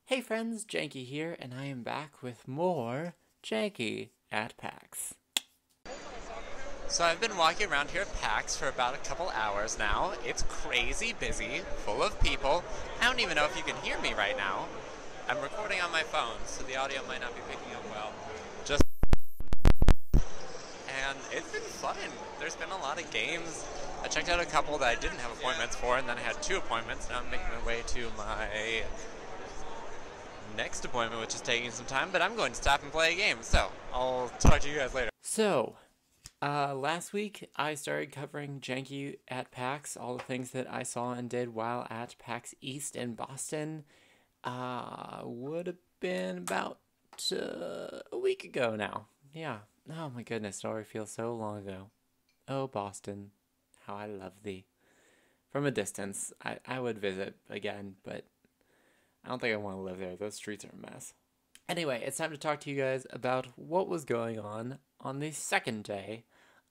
Hey friends, Janky here, and I am back with more Janky at PAX. So I've been walking around here at PAX for about a couple hours now. It's crazy busy, full of people. I don't even know if you can hear me right now. I'm recording on my phone, so the audio might not be picking up well. And it's been fun. There's been a lot of games. I checked out a couple that I didn't have appointments for, and then I had 2 appointments. Now I'm making my way to my next appointment, which is taking some time, but I'm going to stop and play a game. So I'll talk to you guys later. Last week I started covering Janky at PAX, all the things that I saw and did while at PAX East in Boston. Would have been about a week ago now. Yeah. Oh my goodness, it already feels so long ago. Oh, Boston, how I love thee. From a distance, I would visit again, but I don't think I want to live there. Those streets are a mess. Anyway, it's time to talk to you guys about what was going on the second day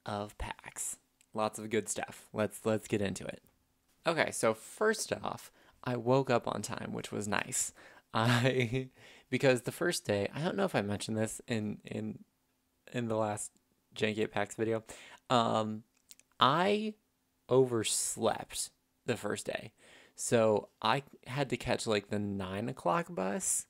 of PAX. Lots of good stuff. Let's get into it. Okay, so first off, I woke up on time, which was nice. Because the first day, I don't know if I mentioned this in the last Janky at PAX video. I overslept the first day. So I had to catch like the 9 o'clock bus,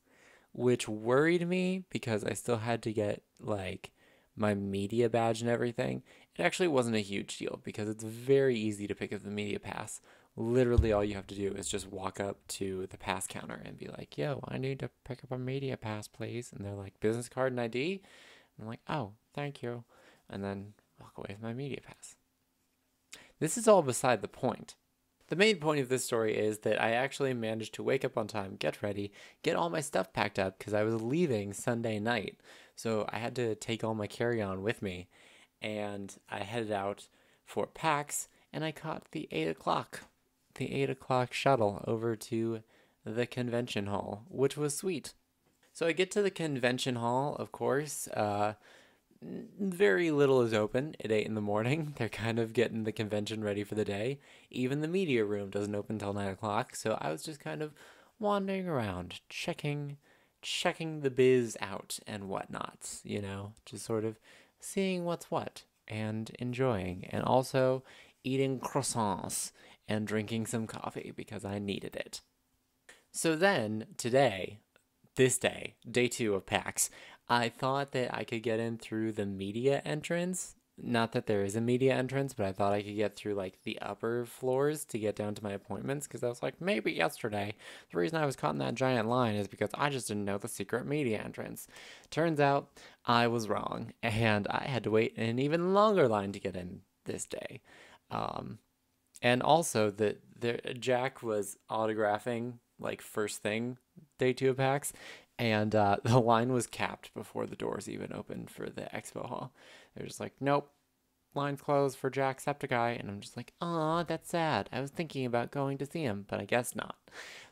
which worried me because I still had to get like my media badge and everything. It actually wasn't a huge deal because it's very easy to pick up the media pass. Literally all you have to do is just walk up to the pass counter and be like, yo, I need to pick up a media pass, please. And they're like, business card and ID? And I'm like, oh, thank you. And then walk away with my media pass. This is all beside the point. The main point of this story is that I actually managed to wake up on time, get ready, get all my stuff packed up because I was leaving Sunday night. So I had to take all my carry-on with me. And I headed out for PAX and I caught the 8 o'clock shuttle over to the convention hall, which was sweet. So I get to the convention hall, of course. Very little is open at 8 in the morning. They're kind of getting the convention ready for the day. Even the media room doesn't open until 9 o'clock, so I was just kind of wandering around, checking the biz out and whatnot, just sort of seeing what's what and enjoying, and also eating croissants and drinking some coffee because I needed it. So then, this day, day 2 of PAX, I thought that I could get in through the media entrance. Not that there is a media entrance, but I thought I could get through like the upper floors to get down to my appointments because I was like, maybe yesterday. The reason I was caught in that giant line is because I just didn't know the secret media entrance. Turns out I was wrong, and I had to wait in an even longer line to get in this day. And also Jack was autographing like first thing day 2 of PAX, and the line was capped before the doors even opened for the expo hall. They're just like, nope, line's closed for Jacksepticeye. And I'm just like, aw, that's sad. I was thinking about going to see him, but I guess not.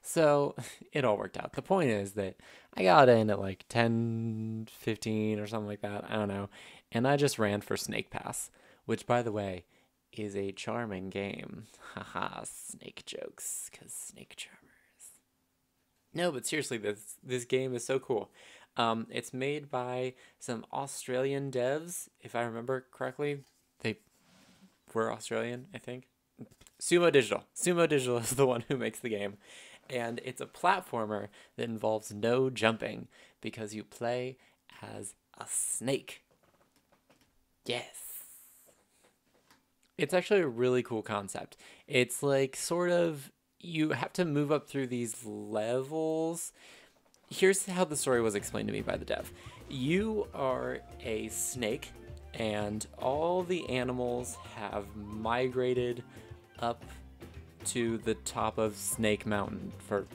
So it all worked out. The point is that I got in at like 10:15 or something like that. I don't know. And I just ran for Snake Pass, which, by the way, is a charming game. Haha, snake jokes, because snake charmers. No, but seriously, this game is so cool. It's made by some Australian devs, if I remember correctly. They were Australian, I think. Sumo Digital. Sumo Digital is the one who makes the game. And it's a platformer that involves no jumping because you play as a snake. Yes. It's actually a really cool concept. It's like sort of, you have to move up through these levels. Here's how the story was explained to me by the dev. You are a snake, and all the animals have migrated up to the top of Snake Mountain for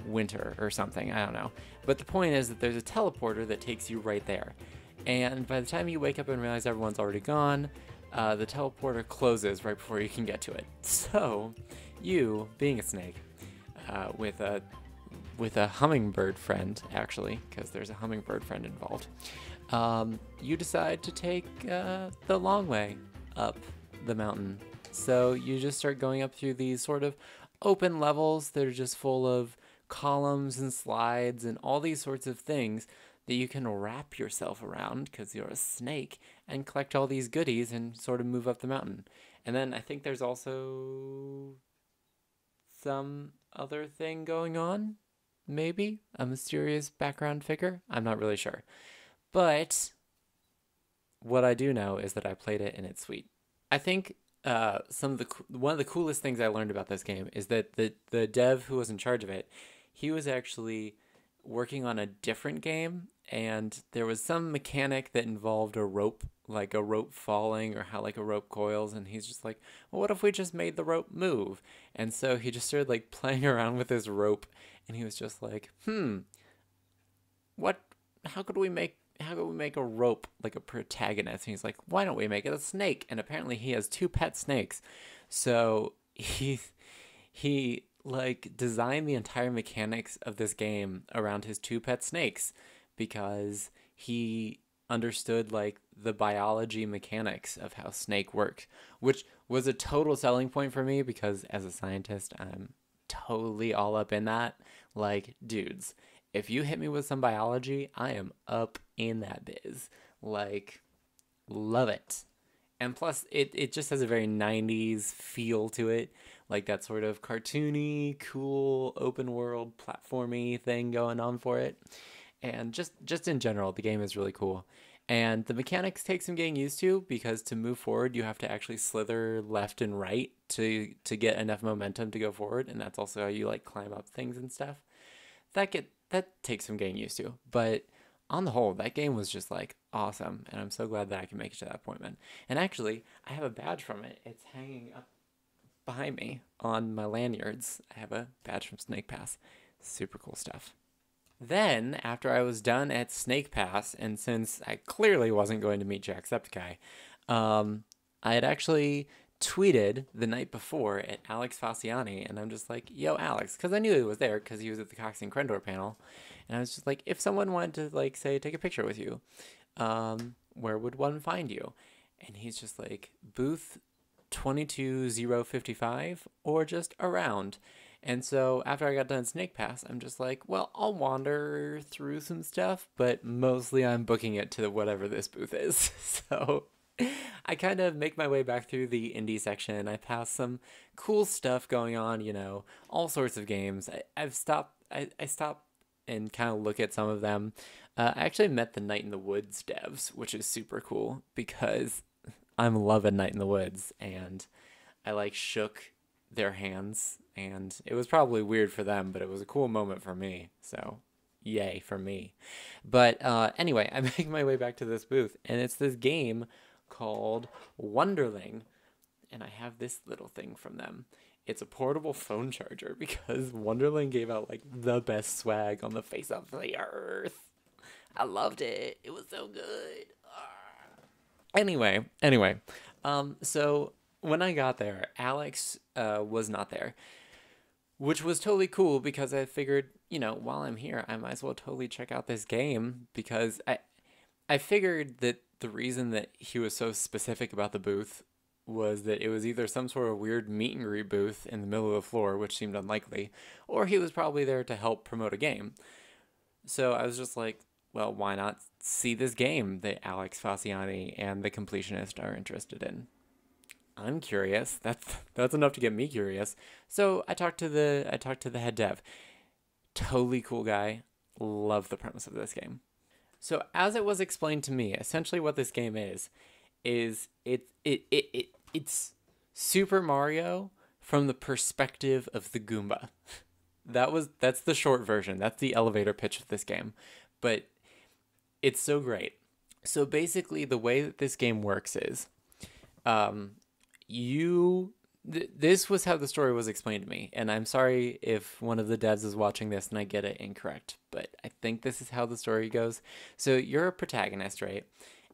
winter or something. I don't know. But the point is that there's a teleporter that takes you right there. And by the time you wake up and realize everyone's already gone, the teleporter closes right before you can get to it. So you, being a snake, with a hummingbird friend, actually, because there's a hummingbird friend involved, you decide to take the long way up the mountain. So you just start going up through these sort of open levels that are just full of columns and slides and all these sorts of things that you can wrap yourself around because you're a snake and collect all these goodies and sort of move up the mountain. And then I think there's also some other thing going on, maybe a mysterious background figure. I'm not really sure. But what I do know is that I played it and it's sweet. I think one of the coolest things I learned about this game is that the dev who was in charge of it, he was actually working on a different game, and there was some mechanic that involved a rope, like a rope falling or how like a rope coils, and he's just like, well, what if we just made the rope move? And so he just started like playing around with his rope, and he was just like, how could we make a rope like a protagonist? And he's like, why don't we make it a snake? And apparently he has 2 pet snakes. So he like designed the entire mechanics of this game around his 2 pet snakes because he understood like the biology mechanics of how snake worked, which was a total selling point for me because as a scientist, I'm totally all up in that. Like, dudes, if you hit me with some biology, I am up in that biz. Like, love it. And plus, it just has a very 90s feel to it. Like that sort of cartoony, cool, open world, platformy thing going on for it. And just in general, the game is really cool. And the mechanics take some getting used to because to move forward, you have to actually slither left and right to get enough momentum to go forward. And that's also how you like climb up things and stuff. That takes some getting used to. But on the whole, that game was just like awesome. And I'm so glad that I can make it to that appointment. And actually, I have a badge from it. It's hanging up behind me on my lanyards. I have a badge from Snake Pass. Super cool stuff. Then, after I was done at Snake Pass, and since I clearly wasn't going to meet Jacksepticeye, I had actually tweeted the night before at Alex Falciani, and I'm just like, yo, Alex, because I knew he was there because he was at the Cox and Crendor panel, and I was just like, if someone wanted to, like, say, take a picture with you, where would one find you? And he's just like, booth 22055 or just around. And so after I got done Snake Pass, I'm just like, well, I'll wander through some stuff, but mostly I'm booking it to whatever this booth is. So I kind of make my way back through the indie section. I pass some cool stuff going on, you know, all sorts of games. I stop and kind of look at some of them. I actually met the Night in the Woods devs, which is super cool because I'm loving Night in the Woods, and I like shook their hands, and it was probably weird for them, but it was a cool moment for me, so yay for me. But anyway, I make my way back to this booth, and it's this game called Wonderling, and I have this little thing from them. It's a portable phone charger because Wonderling gave out like the best swag on the face of the earth. I loved it. It was so good. Anyway, so when I got there, Alex was not there, which was totally cool because I figured, you know, while I'm here, I might as well totally check out this game because I figured that the reason that he was so specific about the booth was that it was either some sort of weird meet and greet booth in the middle of the floor, which seemed unlikely, or he was probably there to help promote a game. So I was just like, well, why not see this game that Alex Falciani and the Completionist are interested in? I'm curious. That's enough to get me curious. So I talked to the head dev. Totally cool guy. Love the premise of this game. So as it was explained to me, essentially what this game is it's Super Mario from the perspective of the Goomba. That's the short version. That's the elevator pitch of this game. But it's so great. So basically the way that this game works is this was how the story was explained to me, and I'm sorry if one of the devs is watching this and I get it incorrect, but I think this is how the story goes. So you're a protagonist, right?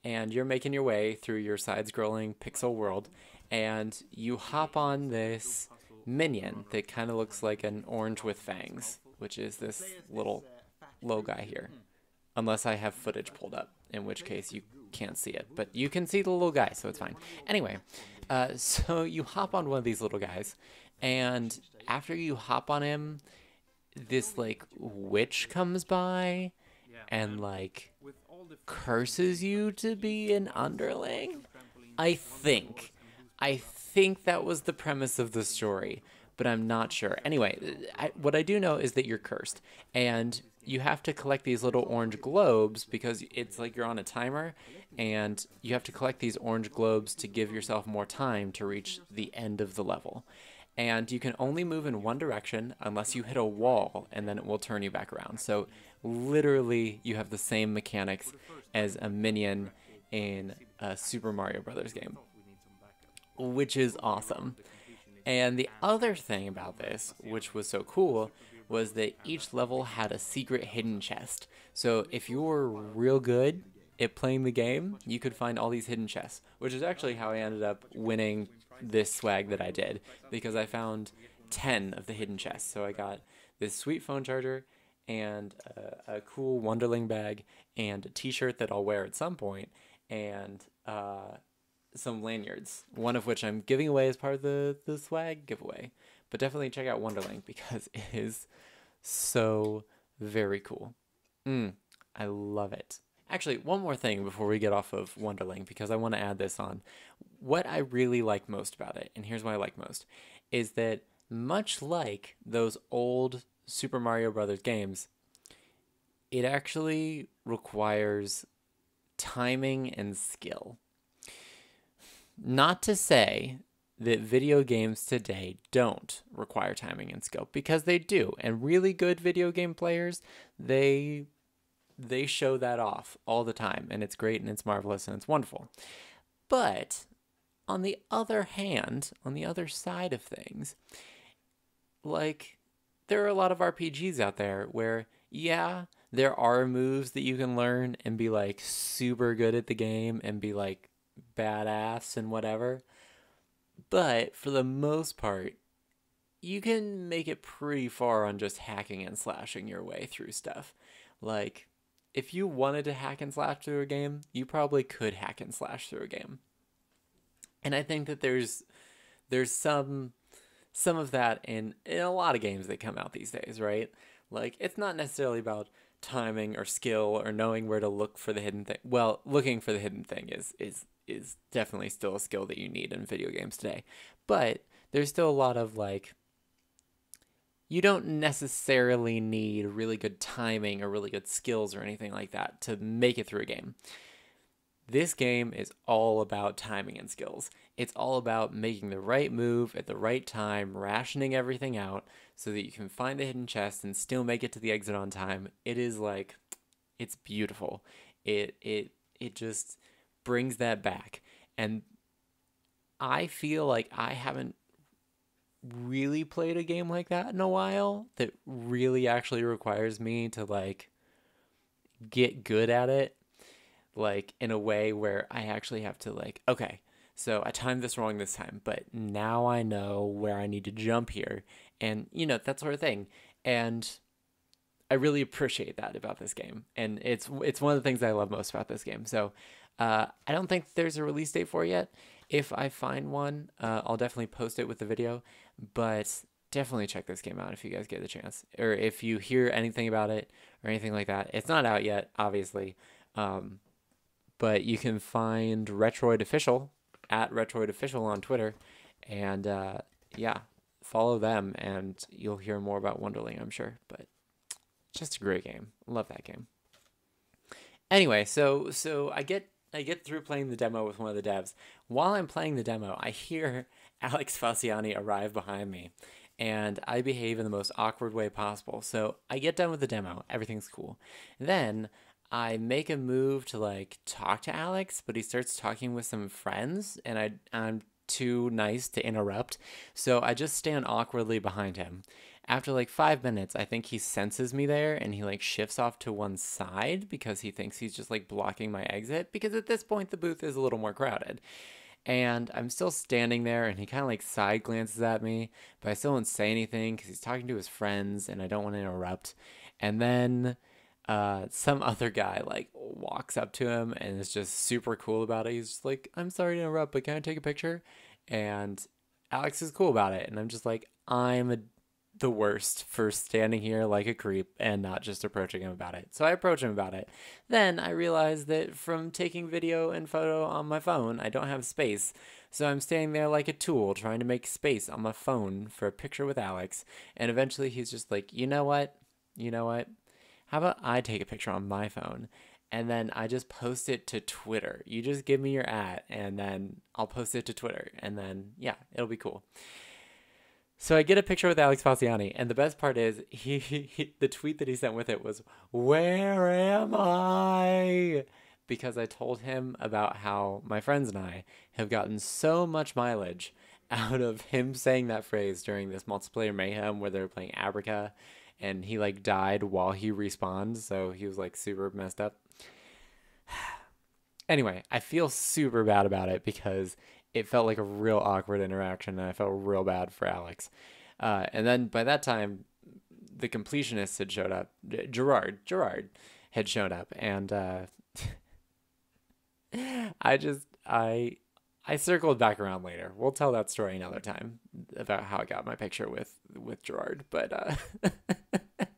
And you're making your way through your side-scrolling pixel world, and you hop on this minion that kind of looks like an orange with fangs, which is this little guy here. Unless I have footage pulled up, in which case you can't see it. But you can see the little guy, so it's fine. Anyway, so you hop on one of these little guys, and after you hop on him, this like witch comes by and like curses you to be an underling. I think. I think that was the premise of the story, but I'm not sure. Anyway, what I do know is that you're cursed, and you have to collect these little orange globes because it's like you're on a timer, and you have to collect these orange globes to give yourself more time to reach the end of the level. And you can only move in one direction unless you hit a wall, and then it will turn you back around. So literally, you have the same mechanics as a minion in a Super Mario Brothers game, which is awesome. And the other thing about this, which was so cool, was that each level had a secret hidden chest. So if you were real good at playing the game, you could find all these hidden chests, which is actually how I ended up winning this swag that I did, because I found 10 of the hidden chests. So I got this sweet phone charger and a cool Wonderling bag and a t-shirt that I'll wear at some point, and some lanyards, one of which I'm giving away as part of the swag giveaway. But definitely check out Wonderling because it is so very cool. I love it. Actually, one more thing before we get off of Wonderling, because I want to add this on. What I really like most about it, and here's what I like most, is that much like those old Super Mario Brothers games, it actually requires timing and skill. Not to say that video games today don't require timing and skill, because they do, and really good video game players, they show that off all the time, and it's great and it's marvelous and it's wonderful. But on the other hand, on the other side of things, like, there are a lot of RPGs out there where, yeah, there are moves that you can learn and be like super good at the game and be like badass and whatever, but for the most part, you can make it pretty far on just hacking and slashing your way through stuff. Like, if you wanted to hack and slash through a game, you probably could hack and slash through a game. And I think that there's some of that in a lot of games that come out these days, right? Like, it's not necessarily about timing or skill or knowing where to look for the hidden thing. Well, looking for the hidden thing is definitely still a skill that you need in video games today. But there's still a lot of, like, you don't necessarily need really good timing or really good skills or anything like that to make it through a game. This game is all about timing and skills. It's all about making the right move at the right time, rationing everything out so that you can find the hidden chest and still make it to the exit on time. It is like, it's beautiful. It just brings that back. And I feel like I haven't really played a game like that in a while that really actually requires me to, like, get good at it, like, in a way where I actually have to, like, okay, so I timed this wrong this time, but now I know where I need to jump here, and, you know, that sort of thing. And I really appreciate that about this game, and it's one of the things I love most about this game. So I don't think there's a release date for it yet. If I find one, I'll definitely post it with the video, but definitely check this game out if you guys get the chance, or if you hear anything about it or anything like that. It's not out yet, obviously, but you can find Retroid Official at Retroid Official on Twitter, and yeah, follow them, and you'll hear more about Wonderling, I'm sure. But just a great game. Love that game. Anyway, so I get through playing the demo with one of the devs. While I'm playing the demo, I hear Alex Falciani arrive behind me, and I behave in the most awkward way possible. So I get done with the demo. Everything's cool. Then I make a move to, like, talk to Alex, but he starts talking with some friends, and I'm too nice to interrupt. So I just stand awkwardly behind him. After like 5 minutes, I think he senses me there, and he, like, shifts off to one side because he thinks he's just, like, blocking my exit, because at this point the booth is a little more crowded. And I'm still standing there, and he kind of, like, side glances at me, but I still don't say anything because he's talking to his friends and I don't want to interrupt. And then some other guy, like, walks up to him and is just super cool about it. He's just like, "I'm sorry to interrupt, but can I take a picture?" And Alex is cool about it, and I'm just like, I'm a the worst for standing here like a creep and not just approaching him about it. So I approach him about it. Then I realize that from taking video and photo on my phone, I don't have space. So I'm standing there like a tool trying to make space on my phone for a picture with Alex. And eventually he's just like, you know what? You know what? How about I take a picture on my phone and then I just post it to Twitter? You just give me your @ and then I'll post it to Twitter. And then, yeah, it'll be cool. So I get a picture with Alex Falciani, and the best part is the tweet that he sent with it was, "Where am I?" Because I told him about how my friends and I have gotten so much mileage out of him saying that phrase during this multiplayer mayhem where they were playing Abrica, and he like died while he respawned, so he was like super messed up. Anyway, I feel super bad about it because it felt like a real awkward interaction, and I felt real bad for Alex. And then by that time, the completionist had showed up. Gerard had shown up, and I circled back around later. We'll tell that story another time about how I got my picture with Gerard. But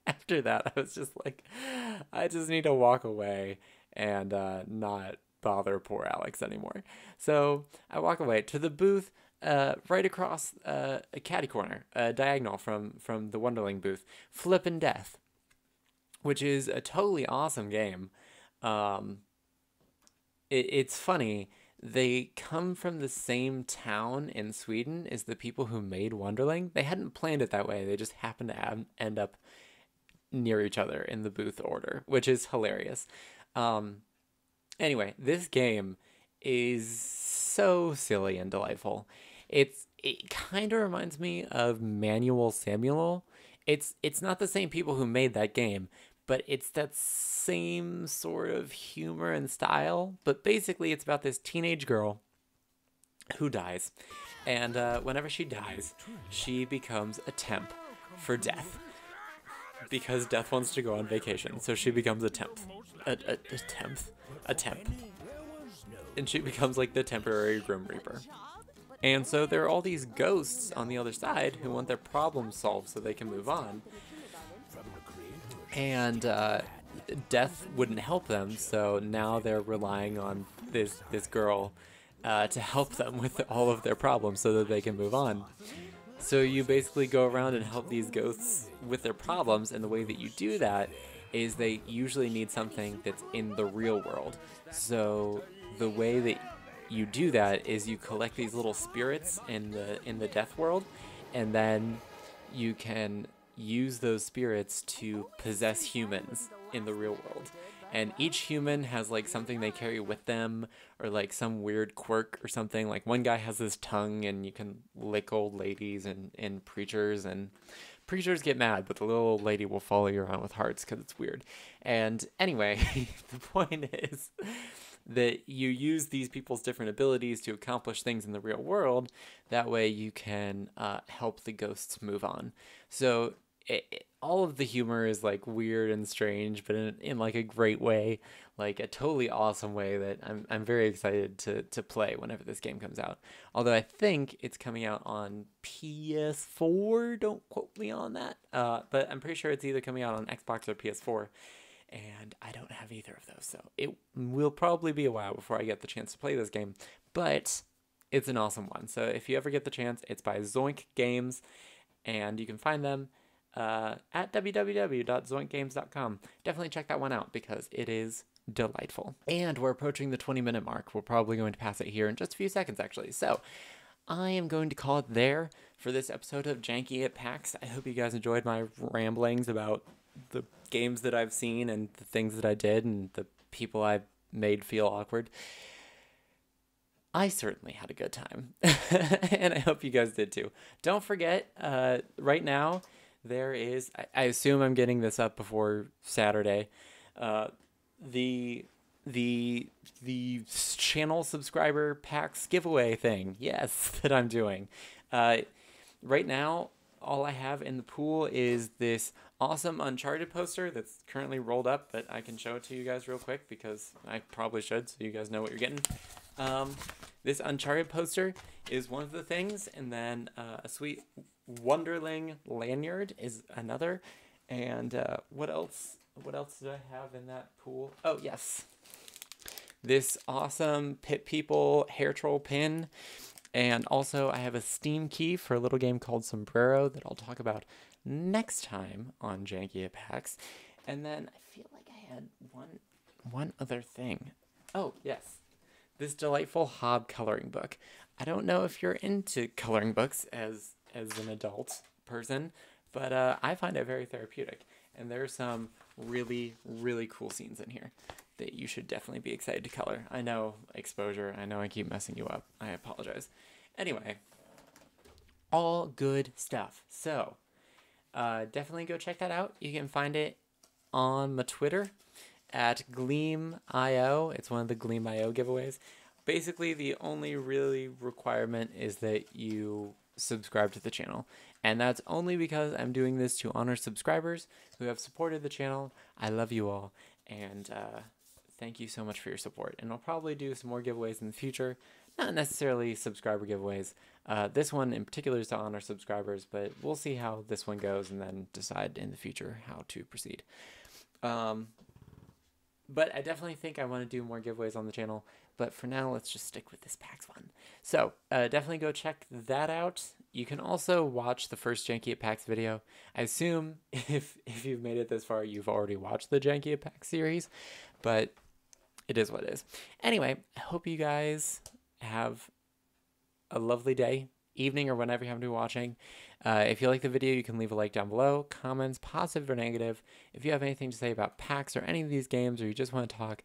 after that, I was just like, I just need to walk away and not bother poor Alex anymore. So I walk away to the booth right across a caddy corner, diagonal from the Wonderling booth, Flippin' Death, which is a totally awesome game. It's funny. They come from the same town in Sweden as the people who made Wonderling. They hadn't planned it that way. They just happened to end up near each other in the booth order, which is hilarious. Anyway, this game is so silly and delightful. It kind of reminds me of Manual Samuel. It's not the same people who made that game, but it's that same sort of humor and style. But basically, it's about this teenage girl who dies. And whenever she dies, she becomes a temp for Death. Because Death wants to go on vacation, so she becomes a temp. A temp. And she becomes like the temporary Grim Reaper. And so there are all these ghosts on the other side who want their problems solved so they can move on. And Death wouldn't help them, so now they're relying on this girl to help them with all of their problems so that they can move on. So you basically go around and help these ghosts with their problems, and the way that you do that is they usually need something that's in the real world. So the way that you do that is you collect these little spirits in the death world, and then you can use those spirits to possess humans in the real world. And each human has like something they carry with them, or like some weird quirk or something. Like one guy has this tongue and you can lick old ladies and preachers, and preachers get mad, but the little old lady will follow you around with hearts because it's weird. And anyway, the point is that you use these people's different abilities to accomplish things in the real world. That way you can help the ghosts move on. So all of the humor is like weird and strange, but in like a great way, like a totally awesome way that I'm very excited to play whenever this game comes out. Although I think it's coming out on PS4, don't quote me on that, but I'm pretty sure it's either coming out on Xbox or PS4, and I don't have either of those, so it will probably be a while before I get the chance to play this game, but it's an awesome one. So if you ever get the chance, it's by Zoink Games, and you can find them at www.zoinkgames.com. Definitely check that one out because it is delightful. And we're approaching the 20-minute mark. We're probably going to pass it here in just a few seconds, actually. So I am going to call it there for this episode of Janky at PAX. I hope you guys enjoyed my ramblings about the games that I've seen and the things that I did and the people I made feel awkward. I certainly had a good time, and I hope you guys did too. Don't forget, right now, there is, I assume I'm getting this up before Saturday, the channel subscriber PAX giveaway thing, yes, that I'm doing. Right now, all I have in the pool is this awesome Uncharted poster that's currently rolled up, but I can show it to you guys real quick because I probably should, so you guys know what you're getting. This Uncharted poster is one of the things, and then a sweet Wonderling lanyard is another. And what else? What else did I have in that pool? Oh yes, this awesome Pit People hair troll pin, and also I have a Steam key for a little game called Sombrero that I'll talk about next time on Janky at PAX. And then I feel like I had one other thing. Oh yes, this delightful Hob coloring book. I don't know if you're into coloring books as an adult person, but I find it very therapeutic. And there are some really, really cool scenes in here that you should definitely be excited to color. I know, exposure, I know I keep messing you up. I apologize. Anyway, all good stuff. So, definitely go check that out. You can find it on my Twitter at Gleam.io. It's one of the Gleam.io giveaways. Basically, the only really requirement is that you subscribe to the channel. And that's only because I'm doing this to honor subscribers who have supported the channel. I love you all, and thank you so much for your support. And I'll probably do some more giveaways in the future. Not necessarily subscriber giveaways. This one in particular is to honor subscribers, but we'll see how this one goes and then decide in the future how to proceed. But I definitely think I want to do more giveaways on the channel. But for now, let's just stick with this PAX one. So definitely go check that out. You can also watch the first Janky at PAX video. I assume if you've made it this far, you've already watched the Janky at PAX series. But it is what it is. Anyway, I hope you guys have a lovely day, evening, or whenever you happen to be watching. If you like the video, you can leave a like down below. Comments, positive or negative. If you have anything to say about PAX or any of these games, or you just want to talk,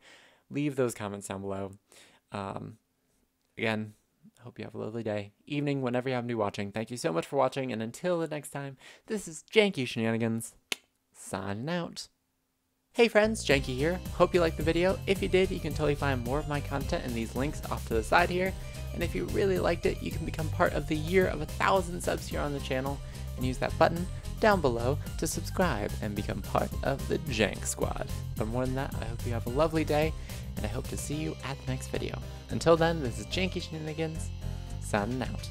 leave those comments down below. Again, I hope you have a lovely day, evening, whenever you happen to be watching. Thank you so much for watching, and until the next time, this is Janky Shenanigans, signing out. Hey friends, Janky here. Hope you liked the video. If you did, you can totally find more of my content in these links off to the side here. And if you really liked it, you can become part of the year of 1,000 subs here on the channel and use that button down below to subscribe and become part of the Jank Squad. But more than that, I hope you have a lovely day, and I hope to see you at the next video. Until then, this is Janky Shenanigans, signing out.